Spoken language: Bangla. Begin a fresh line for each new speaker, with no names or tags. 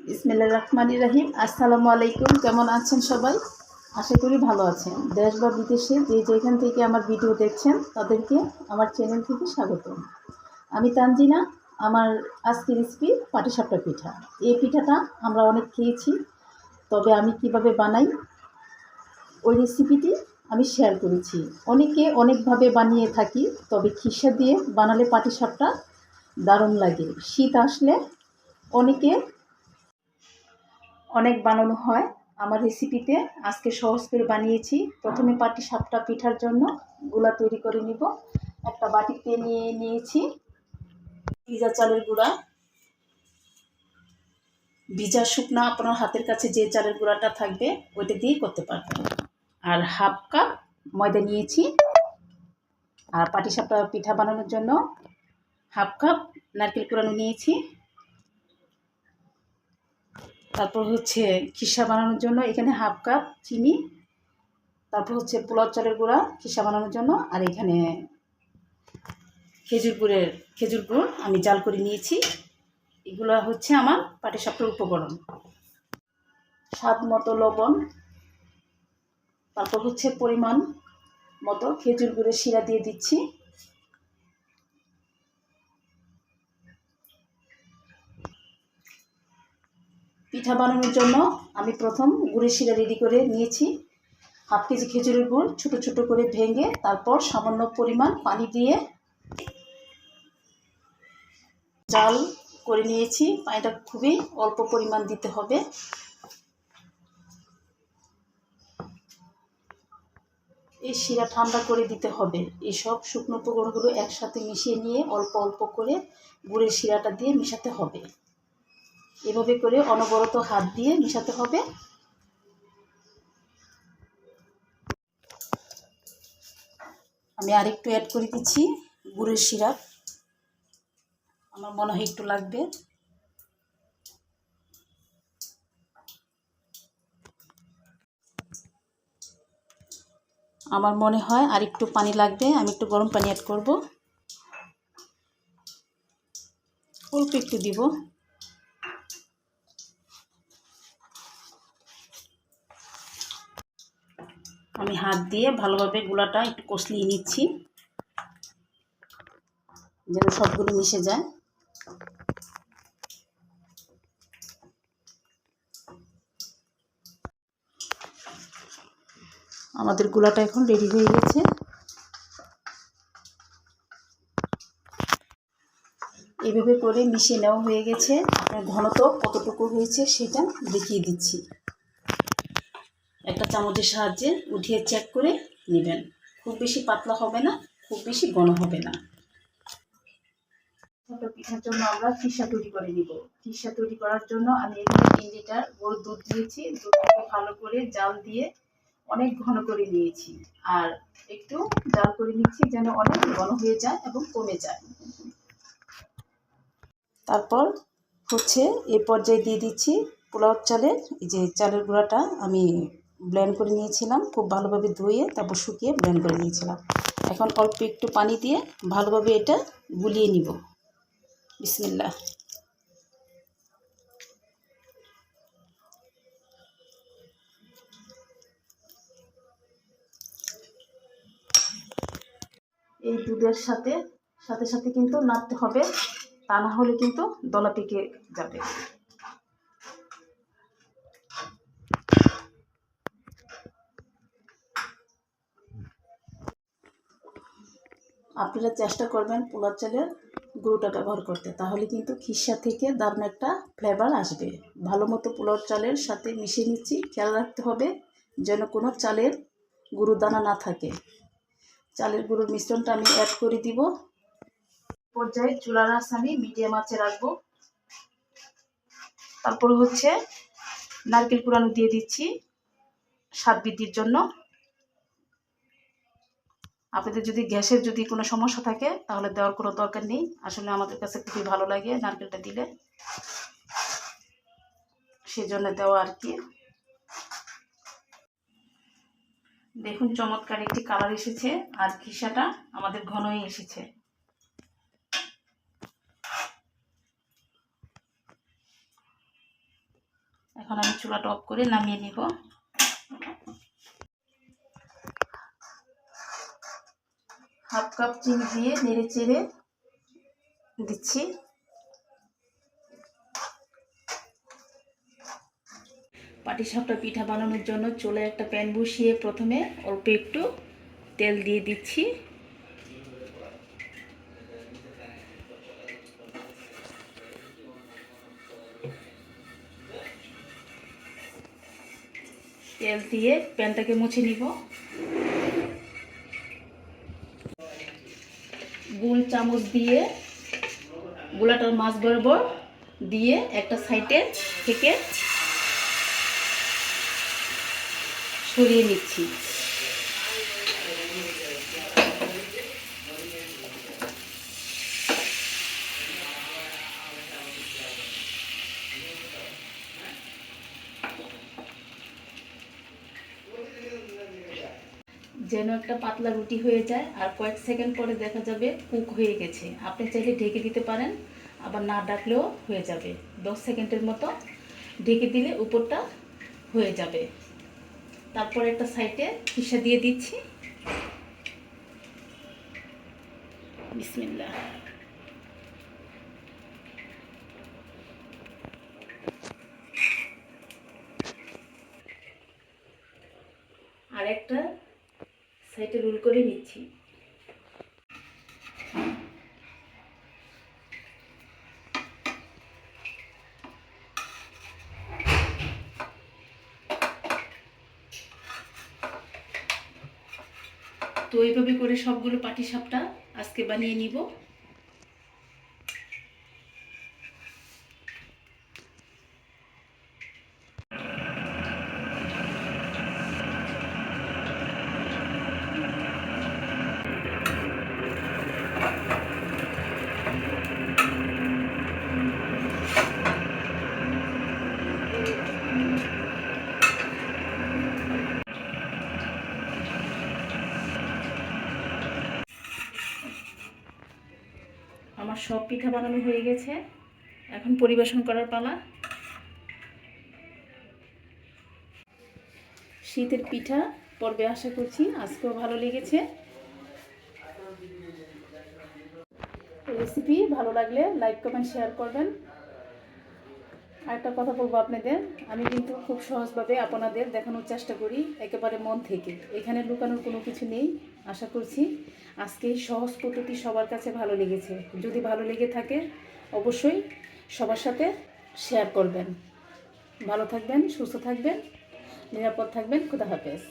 বিসমিল্লাহির রহমানির রহিম। আসসালামু আলাইকুম। কেমন আছেন সবাই? আশা করি ভালো আছেন। দেশ বা বিদেশে যে যেখান থেকে আমার ভিডিও দেখছেন তাদেরকে আমার চ্যানেল থেকে স্বাগতম। আমি তানজিনা। আমার আজকের রেসিপি পাটিসাপটা পিঠা। এই পিঠাটা আমরা অনেক খেয়েছি, তবে আমি কিভাবে বানাই ওই রেসিপিটি আমি শেয়ার করেছি। অনেকে অনেকভাবে বানিয়ে থাকি, তবে খিসা দিয়ে বানালে পাটিসাপটা দারুণ লাগে। শীত আসলে অনেকে অনেক বানানো হয়। আমার রেসিপিতে আজকে সহজ করে বানিয়েছি। প্রথমে পাটিসাপটা পিঠার জন্য গুঁড়া তৈরি করে নিব। একটা বাটিতে নিয়েছি ভিজা চালের গুঁড়া, ভিজা শুকনা আপনার হাতের কাছে যে চালের গুঁড়াটা থাকবে ওইটা দিয়েই করতে পারবেন। আর হাফ কাপ ময়দা নিয়েছি। আর পাটিসাপটা পিঠা বানানোর জন্য হাফ কাপ নারকেল কুড়ানো নিয়েছি। তারপর হচ্ছে খিসা বানানোর জন্য এখানে হাফ কাপ চিনি। তারপর হচ্ছে পোলাও চালের গুঁড়া খিসা বানানোর জন্য। আর এখানে খেজুর গুড় আমি জাল করে নিয়েছি। এগুলো হচ্ছে আমার পাটিসাপটার উপকরণ। স্বাদ মতো লবণ, তারপর হচ্ছে পরিমাণ মতো খেজুর গুড়ের শিরা দিয়ে দিচ্ছি। পিঠা বানানোর জন্য আমি প্রথম গুড়ের শিরা রেডি করে নিয়েছি। হাফ কেজি খেজুরের গুড় ছোট ছোট করে ভেঙে তারপর সামান্য পরিমাণ পানি দিয়ে জাল করে নিয়েছি। পানিটা খুবই অল্প পরিমাণ দিতে হবে। এই শিরা ঠান্ডা করে দিতে হবে। এইসব শুকনো উপকরণগুলো একসাথে মিশিয়ে নিয়ে অল্প অল্প করে গুড়ের শিরাটা দিয়ে মেশাতে হবে। এভাবে করে অনবরত হাত দিয়ে মেশাতে হবে। আমি আরেকটু অ্যাড করে দিচ্ছি গুড়ের শিরা, আমার মনে হয় একটু লাগবে। আমার মনে হয় আর একটু পানি লাগবে। আমি একটু গরম পানি অ্যাড করব, অল্প একটু দিব। আমি হাত দিয়ে ভালোভাবে গুলাটা একটু কষলিয়ে নিচ্ছি যেন সবগুলো মিশে যায়। আমাদের গুলাটা এখন রেডি হয়ে গেছে। এভাবে করে মিশিয়ে নেওয়া হয়ে গেছে। আপনার ঘনত্ব কতটুকু হয়েছে সেটা দেখিয়ে দিচ্ছি। একটা চামচের সাহায্যে উঠিয়ে চেক করে নেবেন। খুব বেশি পাতলা হবে না, খুব বেশি ঘন হবে না। পিঠার জন্য আমরা খিসা তৈরি করে নিব। খিসা তৈরি করার জন্য আমি এখানে 3 লিটার গরুর দুধ দিয়েছি। দুধটাকে ভালো করে জাল দিয়ে অনেক ঘন করে নিয়েছি। আর একটু জাল করে নিচ্ছি যেন অনেক ঘন হয়ে যায় এবং কমে যায়। তারপর হচ্ছে এই পর্যায়ে দিয়ে দিচ্ছি পোলাও চালের এই যে চালের গুঁড়াটা আমি ব্লেন্ড করে নিয়েছিলাম, খুব ভালোভাবে ধুয়ে তারপর শুকিয়ে ব্লেন্ড করে নিয়েছিলাম। এখন অল্প একটু পানি দিয়ে ভালোভাবে এটা গুলিয়ে নিব। বিসমিল্লাহ। এই দুধের সাথে সাথে সাথে কিন্তু নাড়তে হবে, তা না হলে কিন্তু দলা পেকে যাবে। আপনারা চেষ্টা করবেন পোলাও চালের গুঁড়োটা ব্যবহার করতে, তাহলে কিন্তু খিসা থেকে দারুণ একটা ফ্লেভার আসবে। ভালো মতো পোলাও চালের সাথে মিশিয়ে নিচ্ছি। খেয়াল রাখতে হবে যেন কোনো চালের গুঁড়ো দানা না থাকে। চালের গুঁড়োর মিশ্রণটা আমি অ্যাড করে দিব। পর্যায়ে চুলার আঁচ আমি মিডিয়াম আঁচে রাখবো। তারপর হচ্ছে নারকেল কুড়ানো দিয়ে দিচ্ছি স্বাদ বৃদ্ধির জন্য। আপনাদের যদি গ্যাসের যদি কোনো সমস্যা থাকে তাহলে দেওয়ার কোনো দরকার নেই। আসলে আমাদের কাছে খুবই ভালো লাগে নারকেলটা দিলে, সেজন্য দেওয়া আর কি। দেখুন চমৎকার একটি কালার এসেছে আর খিসাটা আমাদের ঘনই এসেছে। এখন আমি চুলাটা অফ করে নামিয়ে নিব। হাফ কাপ চিনি দিয়ে নেড়ে চেড়ে দিচ্ছি। পাটিসাপটা পিঠা বানানোর জন্য চুলায় একটা প্যান বসিয়ে প্রথমে অল্প একটু তেল দিয়ে দিচ্ছি। তেল দিয়ে প্যানটাকে মুছে নিব। গোল চামচ দিয়ে গোলাটার মাছ বরাবর দিয়ে একটা সাইডে থেকে সরিয়ে নিচ্ছি। যেন একটা পাতলা রুটি হয়ে যায়, আর কয়েক সেকেন্ড পরে দেখা যাবে কুক হয়ে গেছে। আপনি চাইলে ঢেকে দিতে পারেন, আবার না ডাকলেও হয়ে যাবে। 10 সেকেন্ডের মতো ঢেকে দিলে উপরটা হয়ে যাবে। তারপর একটা সাইডে পিঠা দিয়ে দিচ্ছি। বিসমিল্লাহ। আর একটা সাইডে রোল করে নিচ্ছি। তো এইভাবে করে সবগুলো পাটিসাপটা আজকে বানিয়ে নিব। আমার সব পিঠা বানানো হয়ে গেছে, এখন পরিবেশন করার পালা। শীতের পিঠা পর্বে আশা করছি আজকেও ভালো লেগেছে। রেসিপি ভালো লাগলে লাইক কমেন্ট শেয়ার করবেন। আরেকটা কথা বলবো আপনাদের, আমি কিন্তু খুব সহজভাবে আপনাদের দেখানোর চেষ্টা করি, একেবারে মন থেকে। এখানে লুকানোর কোনো কিছু নেই। আশা করছি আজকে এই সহজ পদ্ধতি সবার কাছে ভালো লেগেছে। যদি ভালো লেগে থাকে অবশ্যই সবার সাথে শেয়ার করবেন। ভালো থাকবেন, সুস্থ থাকবেন, নিরাপদ থাকবেন। খোদা হাফেজ।